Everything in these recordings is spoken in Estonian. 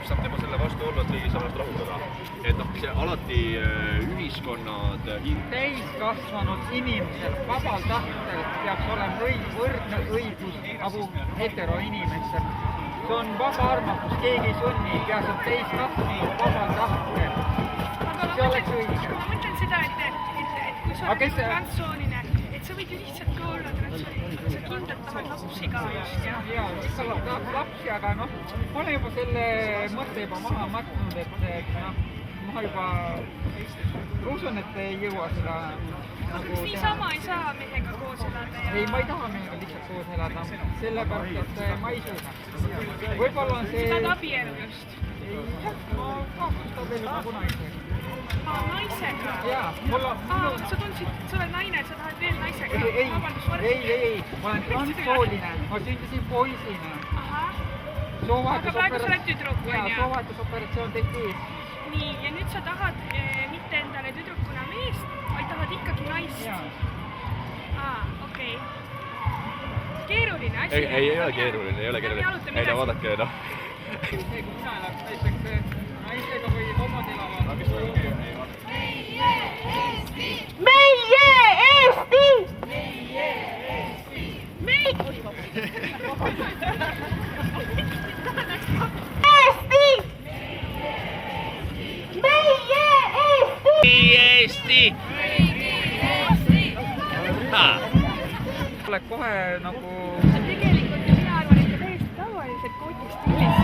mis saab tema selle vastu olla, et riigisaladust rahuldada. Et see alati ühiskonnad... Täiskasvanud inimesel vabal tahtel peaks olema võrdne õigus nagu heteroinimesel. See on vaba armastus, keegi ei sunni, peaks on täiskasvanud vabal tahtel. See oleks õige. Ma mõtlen seda, et kui sa oled transsooline, et sa võid ju lihtsalt ka olla transsooline, sa kindlalt tahad lapsi ka just. Jaa, lihtsalt tahab lapsi, aga noh, ma olen juba selle mõtte juba maha matnud, et ma juba usun, et ei jõua seda Kas niisama ei saa mehega koos elada? Ei, ma ei taha mehega lihtsalt koos elada, sellepärast, et ma ei suuda. Võib-olla on see... Sa tahad abielu just? Jah, ma kahtlustan veel juba kunagi. Naisega? Jaa, mul on... Sa tundsid, sa oled naine, sa tahad veel naisega? Ei, ma olen transsooline, ma sündisin poisina. Aga praegu sa oled tüdruk, on jah? Jaa, soovahetusoperatsioon tehti ees. Nii, ja nüüd sa tahad mitte endale tüdrukuna meest, vaid tahad ikkagi naist? Okei. Keeruline asi? Ei ole keeruline, ei ole keeruline. Ei, no vaadake, noh. See, kui mina elaks näiteks naisega või homod elavad. Meie Eesti! Meie Eesti! Meie Eesti! Eesti! Tuleb kohe nagu... Tegelikult ju mina arvan, et täiesti tavaliselt kootistiilis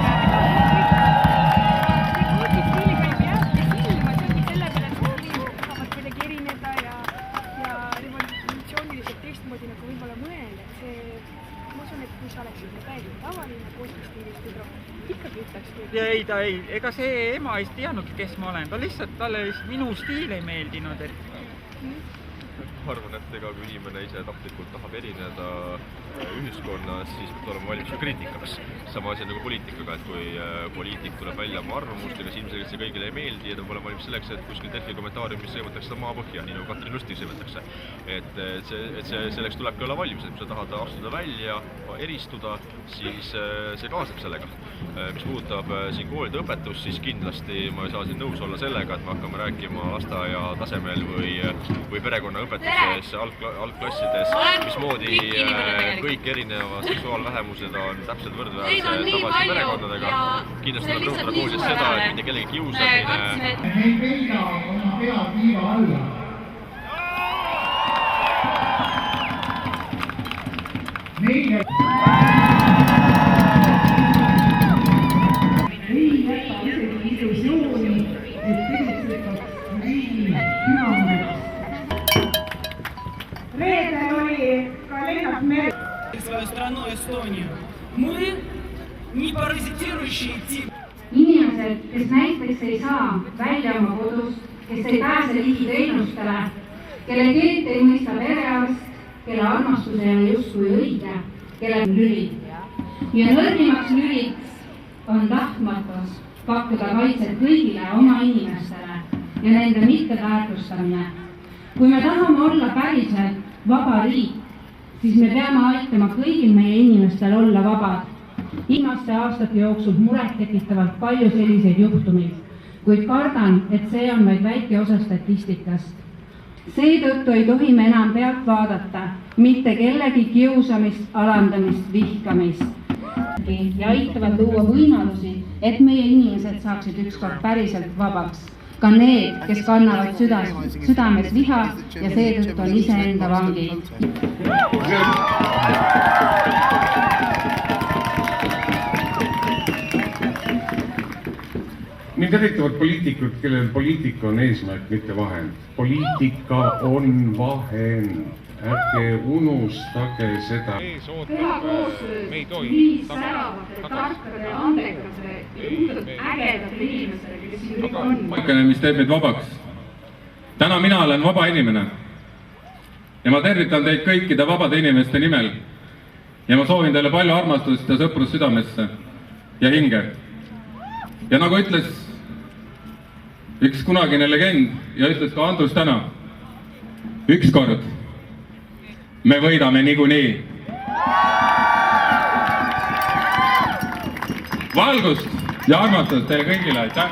kootistiiliga ei peabki silma, see ongi selle peale, et inimesed saavad kuidagi erineda ja revolutsiooniliselt teistmoodi nagu võib-olla mõelda, et see, ma usun, et kui sa oleksid täiesti tavaline kootistiilis tüdruk, ikkagi ütleks küll. Ei, ega see ema ei teadnudki, kes ma olen, ta lihtsalt, talle minu stiil ei meeldinud, et... Ma arvan, et ega kui inimene ise tahtlikult tahab erineda ühiskonnas, siis peab olema valmis kriitikaks. Sama asi nagu poliitikaga, et kui poliitik tuleb välja oma arvamustega, siis ilmselgelt see kõigile ei meeldi ja ta peab olema valmis selleks, et kuskil Delfi kommentaariumis sõimatakse seda maapõhja, nii nagu Katrin Lustig sõimatakse. Et selleks tulebki olla valmis, et kui sa tahad astuda välja, eristuda, siis see kaasab sellega. Mis puudutab siin koolide õpetust, siis kindlasti ma ei saa siin nõus olla sellega, et me hakkame rääkima lasteaia tasemel või perekonna õpetuses algklassides, mismoodi kõik erineva seksuaalvähemused on täpselt võrdväärsed tavaliste perekondadega. Kindlasti tuleb rõhutada koolides seda, et mitte kellegi kiusamine. Ei peida oma pead viiva alla. Meie... Ei jäta isegi illusiooni, et tegutsetakse riigi hüvanguks. Reedel oli ka Lennart Meri. Свою страну Эстонию. Мы не паразитирующие тип. Inimesed, kes näiteks ei saa välja oma kodus, kes ei pääse ligi teenustele, kelle keelt ei mõista perearst, kelle armastus ei ole justkui õige, kelle lüli. Ja nõrgimaks lüliks on tahtmatus pakkuda kaitset kõigile oma inimestele ja nende mitteväärtustamine. Kui me tahame olla päriselt vaba riik, siis me peame aitama kõigil meie inimestel olla vabad. Viimaste aastate jooksul muret tekitavalt palju selliseid juhtumeid, kuid kardan, et see on vaid väike osa statistikast. Seetõttu ei tohi me enam pealt vaadata mitte kellegi kiusamist, alandamist, vihkamist ja aitavad luua võimalusi, et meie inimesed saaksid ükskord päriselt vabaks. Ka need, kes kannavad südames viha ja seetõttu on iseenda vangid. Mind erituvad poliitikud, kellel poliitika on eesmärk, mitte vahend. Poliitika on vahend. Ärge unustage seda. Pühakoostöös viis säravate, tarkade, andekade ja ägedate inimesele, kes siin kõik on. Mis teeb meid vabaks. Täna mina olen vaba inimene. Ja ma tervitan teid kõikide vabade inimeste nimel. Ja ma soovin teile palju armastust ja sõprust südamesse ja hinge. Ja nagu ütles üks kunagine legend ja ütles ka Andrus täna, ükskord me võidame niikuinii. Valgust ja armastust teile kõigile, aitäh!